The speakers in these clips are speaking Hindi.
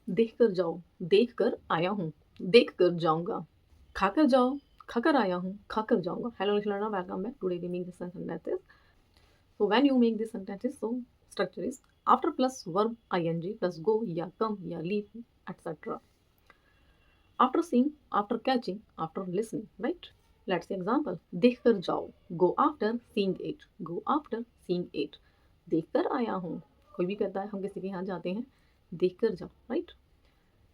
देख कर जाओ, देख कर आया हूँ, देख कर जाऊँगा। खाकर जाओ, खाकर आया हूँ, खाकर जाऊँगा। Hello little learner, welcome back. Today we make this sentences. So when you make these sentences, so structure is after plus verb ing plus go या come या leave etc. After seeing, after catching, after listening, right? Let's see example. देख कर जाओ, go after seeing it, go after seeing it. देख कर आया हूँ, कोई भी कहता है हम किसी के यहाँ जाते हैं, देख कर जाओ, राइट?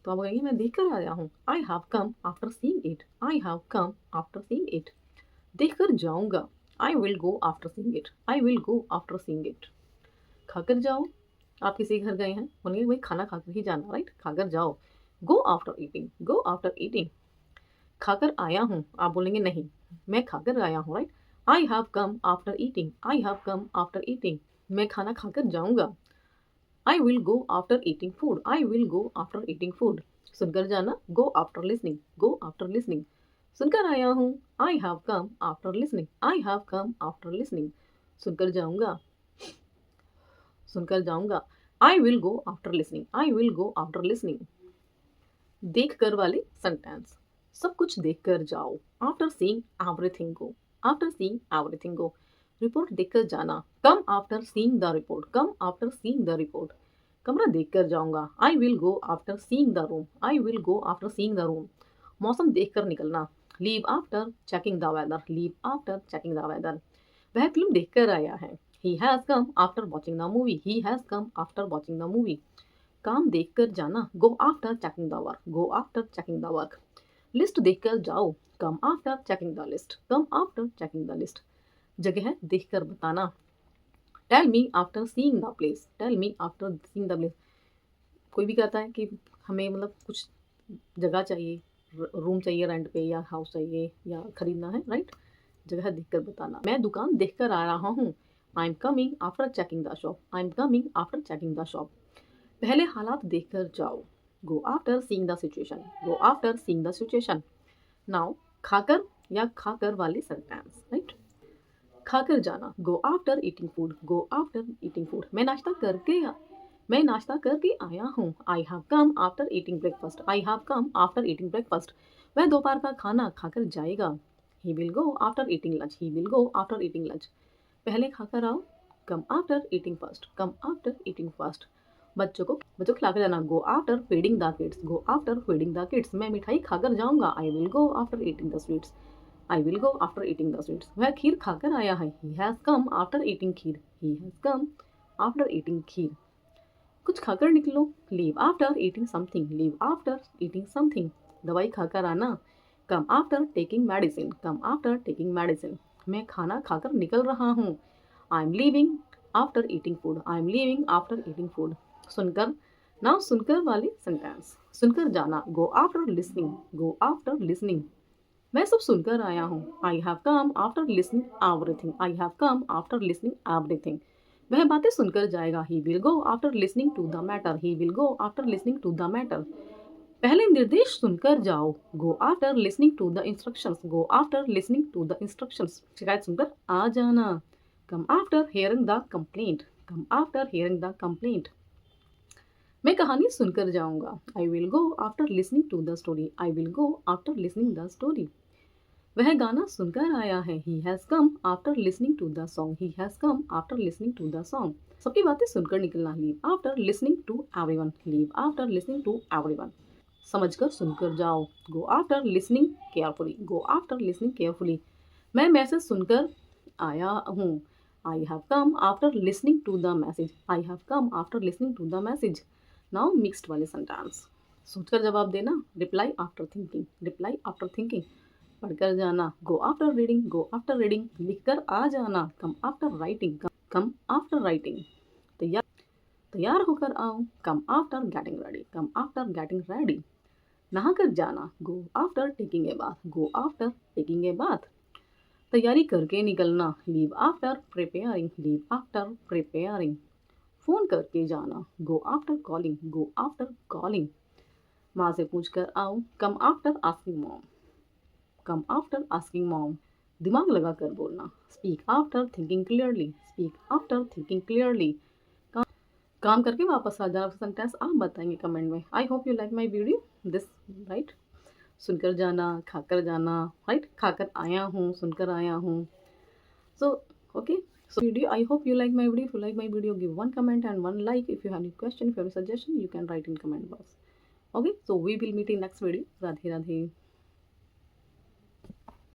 तो आप कहेंगे मैं देख कर आया हूँ, I have come after seeing it, I have come after seeing it. देख कर जाऊँगा, आई will go after seeing it, I will go after seeing it. खाकर जाओ, आप किसी के घर गए हैं, बोलेंगे भाई खाना खाकर ही जाना, राइट? खाकर जाओ, go after eating, go after eating. खाकर आया हूँ, आप बोलेंगे नहीं, मैं खाकर आया हूँ, right? I have come after eating, I have come after eating. मैं खाना खाकर जाऊँगा, आई will go after eating food, I will go after eating food. सुनकर जाना, गो आफ्टर लिसनिंग, गो आफ्टर लिसनिंग। सुनकर आया हूँ, I have come after listening, I have come after listening. सुनकर जाऊँगा, सुनकर जाऊँगा, आई will go after listening, I will go after listening. देख कर वाले सेंटेंस, सब कुछ देख कर जाओ, after seeing everything go, after seeing everything go. Report देख कर जाना, come after seeing the report, come after seeing the report. कमरा देख कर जाऊंगा, I will go after seeing the room, I will go after seeing the room. मौसम देख कर निकलना, leave after checking the weather, leave after checking the weather. वह फिल्म देख कर आया है, he has come after watching the movie, he has come after watching the movie. काम देख कर जाना, go after checking the work, go after checking the work. List देख कर जाओ, come after checking the list, come after checking the list. जगह देख कर बताना, tell me after seeing the place, tell me after seeing the place. कोई भी कहता है कि हमें मतलब कुछ जगह चाहिए, रूम चाहिए रेंट पे या हाउस चाहिए या खरीदना है, राइट? जगह देख कर बताना, मैं दुकान देख कर आ रहा हूँ, I am coming after checking the shop, I am coming after checking the shop. पहले हालात देख कर जाओ, go after seeing the situation, go after seeing the situation. Now खाकर या खाकर वाले सेंटेंस, राइट? खाकर जाना, go after eating food, go after eating food. मैं नाश्ता करके आया हूँ, I have come after eating breakfast, I have come after eating breakfast. वह दोपहर का खाना खाकर जाएगा, he will go after eating lunch, he will go after eating lunch. पहले खाकर आओ, come after eating first, come after eating first. बच्चों को खिलाकर जाना, go after feeding the kids, go after feeding the kids. मैं मिठाई खाकर जाऊंगा, I will go after eating the sweets, I will go after eating the sweets. वह खीर खाकर आया है, he has come after eating kheer, he has come after eating खीर। कुछ खाकर निकलो, leave after eating something, leave after eating something. दवाई खाकर आना, come after taking medicine, come after taking medicine. मैं खाना खाकर निकल रहा हूँ, I am leaving after eating food, I am leaving after eating food. सुनकर, नाउ सुनकर वाले सेंटेंस, सुनकर जाना, गो आफ्टर लिसनिंग, गो आफ्टर लिसनिंग। मैं सब सुनकर आया हूँ, I have come after listening everything, I have come after listening everything. वह बातें सुनकर जाएगा, he will go after listening to the matter, he will go after listening to the matter. पहले निर्देश सुनकर जाओ, go after listening to the instructions, go after listening to the instructions. शिकायत सुनकर आ जाना, come after hearing the complaint, come after hearing the complaint. मैं कहानी सुनकर जाऊंगा, I will go after listening to the story, I will go after listening the story. वह गाना सुनकर आया है, he has come after listening to the song, he has come after listening to the song. सबकी बातें सुनकर निकलना, leave after listening to everyone, leave after listening to everyone. समझकर सुनकर जाओ, go after listening carefully, go after listening carefully. मैं मैसेज सुनकर आया हूँ, I have come after listening to the message, I have come after listening to the message. Now mixed वाले सेंटेंस, सोचकर जवाब देना, reply after thinking, reply after thinking. पढ़कर जाना, go after reading, go after reading. लिखकर आ जाना, come after writing, come after writing. तैयार तैयार होकर आओ, come after getting ready, come after getting ready. नहाकर जाना, go after taking a bath, go after taking a bath. तैयारी करके निकलना, leave after preparing, leave after preparing. Phone करके जाना, go after calling, go after calling. माँ से पूछ कर आओ, come after asking mom, come after asking mom. दिमाग लगा कर बोलना, speak after thinking clearly, speak after thinking clearly. काम करके वापस आ जाना। सेंटेंस आप बताएंगे कमेंट में। I hope you like my video this, right. सुनकर जाना, खाकर जाना, राइट। खाकर आया हूँ, सुनकर आया हूँ। So, okay. So video, I hope you like my video. If you like my video, give one comment and one like. If you have any question, if you have a suggestion, you can write in comment box. Okay. So we will meet in next video. Radhe Radhe.